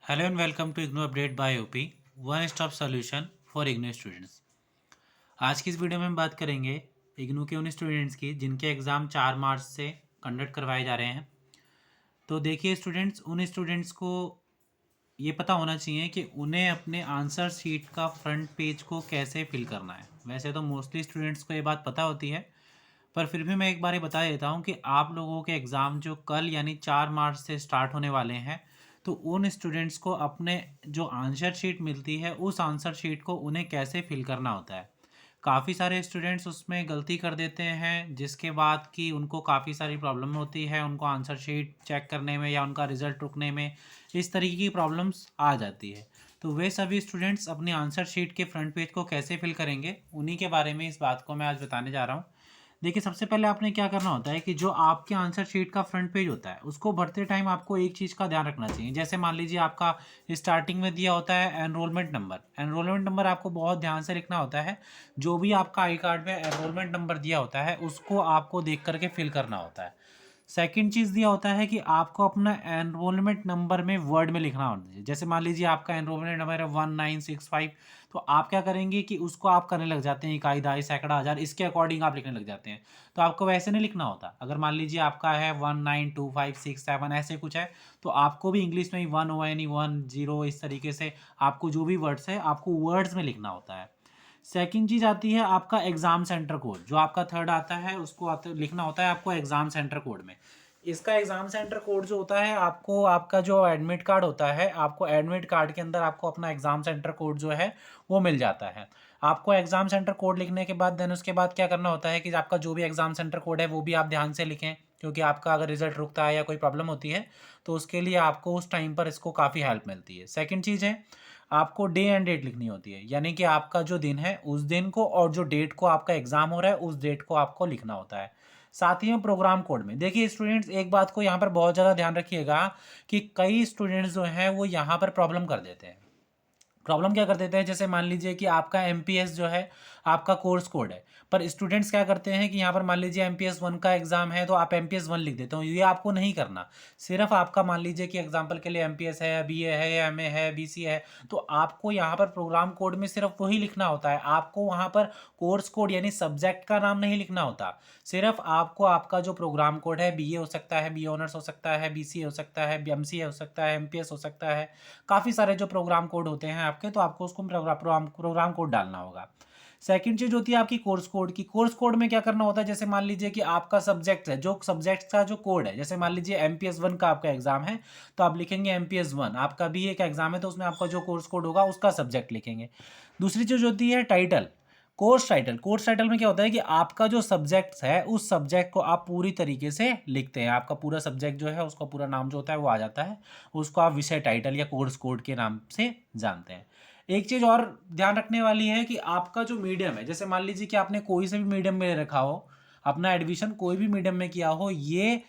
Hello and welcome to IGNOU update by OP one stop solution for IGNOU students. आज की इस video में हम बात करेंगे इग्नू के उन स्टूडेंट्स की जिनके एग्ज़ाम 4 मार्च से कंडक्ट करवाए जा रहे हैं। तो देखिए स्टूडेंट्स, उन स्टूडेंट्स को ये पता होना चाहिए कि उन्हें अपने आंसर शीट का फ्रंट पेज को कैसे फिल करना है। वैसे तो मोस्टली स्टूडेंट्स को ये बात पता होती है, पर फिर भी मैं एक बार बता देता हूँ कि आप लोगों के एग्ज़ाम जो कल यानी 4 मार्च से स्टार्ट होने वाले हैं, तो उन स्टूडेंट्स को अपने जो आंसर शीट मिलती है उस आंसर शीट को उन्हें कैसे फिल करना होता है। काफ़ी सारे स्टूडेंट्स उसमें गलती कर देते हैं, जिसके बाद कि उनको काफ़ी सारी प्रॉब्लम होती है उनको आंसर शीट चेक करने में या उनका रिज़ल्ट रुकने में। इस तरीके की प्रॉब्लम्स आ जाती है। तो वे सभी स्टूडेंट्स अपनी आंसर शीट के फ्रंट पेज को कैसे फिल करेंगे, उन्हीं के बारे में इस बात को मैं आज बताने जा रहा हूँ। देखिए, सबसे पहले आपने क्या करना होता है कि जो आपके आंसर शीट का फ्रंट पेज होता है उसको भरते टाइम आपको एक चीज़ का ध्यान रखना चाहिए। जैसे मान लीजिए आपका स्टार्टिंग में दिया होता है एनरोलमेंट नंबर आपको बहुत ध्यान से लिखना होता है। जो भी आपका आई कार्ड में एनरोलमेंट नंबर दिया होता है उसको आपको देख करके फिल करना होता है। सेकंड चीज़ दिया होता है कि आपको अपना एनरोलमेंट नंबर में वर्ड में लिखना होता है। जैसे मान लीजिए आपका एनरोलमेंट नंबर है 1965, तो आप क्या करेंगे कि उसको आप करने लग जाते हैं इकाई, दहाई, सैकड़ा, हज़ार, इसके अकॉर्डिंग आप लिखने लग जाते हैं। तो आपको वैसे नहीं लिखना होता। अगर मान लीजिए आपका है 192567 ऐसे कुछ है, तो आपको भी इंग्लिश में ही 1 इस तरीके से आपको जो भी वर्ड्स है आपको वर्ड्स में लिखना होता है। सेकंड चीज़ आती है आपका एग्ज़ाम सेंटर कोड। जो आपका थर्ड आता है उसको लिखना होता है आपको एग्ज़ाम सेंटर कोड में। इसका एग्ज़ाम सेंटर कोड जो होता है, आपको आपका जो एडमिट कार्ड होता है, आपको एडमिट कार्ड के अंदर आपको अपना एग्ज़ाम सेंटर कोड जो है वो मिल जाता है। आपको एग्ज़ाम सेंटर कोड लिखने के बाद देन उसके बाद क्या करना होता है कि आपका जो भी एग्ज़ाम सेंटर कोड है वो भी आप ध्यान से लिखें, क्योंकि आपका अगर रिज़ल्ट रुकता है या कोई प्रॉब्लम होती है तो उसके लिए आपको उस टाइम पर इसको काफ़ी हेल्प मिलती है। सेकंड चीज़ है, आपको डे एंड डेट लिखनी होती है, यानी कि आपका जो दिन है उस दिन को और जो डेट को आपका एग्ज़ाम हो रहा है उस डेट को आपको लिखना होता है। साथ ही में प्रोग्राम कोड में देखिए स्टूडेंट्स, एक बात को यहाँ पर बहुत ज़्यादा ध्यान रखिएगा कि कई स्टूडेंट्स जो हैं वो यहाँ पर प्रॉब्लम कर देते हैं। प्रॉब्लम क्या कर देते हैं, जैसे मान लीजिए कि आपका एमपीएस जो है आपका कोर्स कोड है, पर स्टूडेंट्स क्या करते हैं कि यहाँ पर मान लीजिए एमपीएस 1 का एग्जाम है तो आप एमपीएस 1 लिख देते हो। ये आपको नहीं करना। सिर्फ आपका मान लीजिए कि एग्जाम्पल के लिए एमपीएस है या बीए है या एमए है बीसी है, तो आपको यहाँ पर प्रोग्राम कोड में सिर्फ वही लिखना होता है। आपको वहाँ पर कोर्स कोड यानी सब्जेक्ट का नाम नहीं लिखना होता। सिर्फ आपको आपका जो प्रोग्राम कोड है, बीए हो सकता है, बी ऑनर्स हो सकता है, बीसीए हो सकता है, एमसीए हो सकता है, एमपीएस हो सकता है, काफ़ी सारे जो प्रोग्राम कोड होते हैं आपके, तो आपको उसको प्रोग्राम कोड डालना होगा। सेकंड चीज़ होती है आपकी कोर्स कोड की। कोर्स कोड में क्या करना होता है, जैसे मान लीजिए कि आपका सब्जेक्ट है, जो सब्जेक्ट का जो कोड है, जैसे मान लीजिए एमपीएस 1 का आपका एग्जाम है तो आप लिखेंगे एमपीएस 1। आपका बीए का एग्जाम है तो उसमें आपका जो कोर्स कोड होगा उसका सब्जेक्ट लिखेंगे। दूसरी चीज़ होती है टाइटल। कोर्स टाइटल में क्या होता है कि आपका जो सब्जेक्ट है उस सब्जेक्ट को आप पूरी तरीके से लिखते हैं। आपका पूरा सब्जेक्ट जो है उसका पूरा नाम जो होता है वो आ जाता है, उसको आप विषय टाइटल या कोर्स कोड के नाम से जानते हैं। एक चीज़ और ध्यान रखने वाली है कि आपका जो मीडियम है, जैसे मान लीजिए कि आपने कोई से भी मीडियम में रखा हो, अपना एडमिशन कोई भी मीडियम में किया हो, ये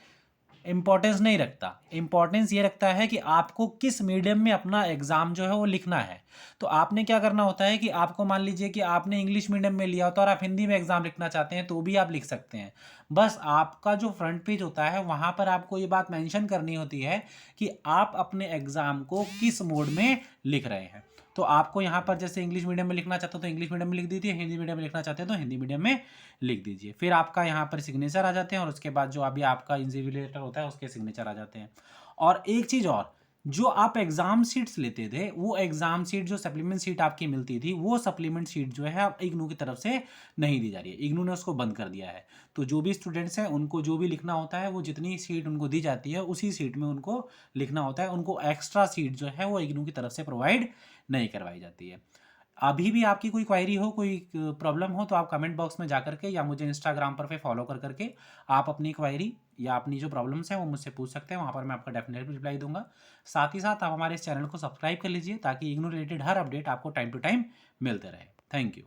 इम्पोर्टेंस नहीं रखता। इम्पोर्टेंस ये रखता है कि आपको किस मीडियम में अपना एग्ज़ाम जो है वो लिखना है। तो आपने क्या करना होता है कि आपको मान लीजिए कि आपने इंग्लिश मीडियम में लिया होता है और आप हिंदी में एग्ज़ाम लिखना चाहते हैं तो भी आप लिख सकते हैं। बस आपका जो फ्रंट पेज होता है वहाँ पर आपको ये बात मेंशन करनी होती है कि आप अपने एग्ज़ाम को किस मोड में लिख रहे हैं। तो आपको यहाँ पर जैसे इंग्लिश मीडियम में लिखना चाहते हो तो इंग्लिश मीडियम में लिख दीजिए, हिंदी मीडियम में लिखना चाहते हैं तो हिंदी मीडियम में लिख दीजिए। फिर आपका यहाँ पर सिग्नेचर आ जाते हैं और उसके बाद जो अभी आपका इंजीविलेटर होता है उसके सिग्नेचर आ जाते हैं। और एक चीज़ और, जो आप एग्ज़ाम शीट्स लेते थे वो एग्ज़ाम शीट जो सप्लीमेंट शीट आपकी मिलती थी वो सप्लीमेंट शीट जो है अब इग्नू की तरफ से नहीं दी जा रही है। इग्नू ने उसको बंद कर दिया है। तो जो भी स्टूडेंट्स हैं उनको जो भी लिखना होता है वो जितनी सीट उनको दी जाती है उसी सीट में उनको लिखना होता है। उनको एक्स्ट्रा सीट जो है वो इग्नू की तरफ से प्रोवाइड नहीं करवाई जाती है। अभी भी आपकी कोई क्वायरी हो, कोई प्रॉब्लम हो, तो आप कमेंट बॉक्स में जा करके या मुझे इंस्टाग्राम पर फॉलो कर करके आप अपनी क्वायरी या अपनी जो प्रॉब्लम्स हैं वो मुझसे पूछ सकते हैं। वहाँ पर मैं आपका डेफिनेटली रिप्लाई दूंगा। साथ ही साथ आप हमारे इस चैनल को सब्सक्राइब कर लीजिए ताकि इग्नू रिलेटेड हर अपडेट आपको टाइम टू टाइम मिलते रहे। Thank you.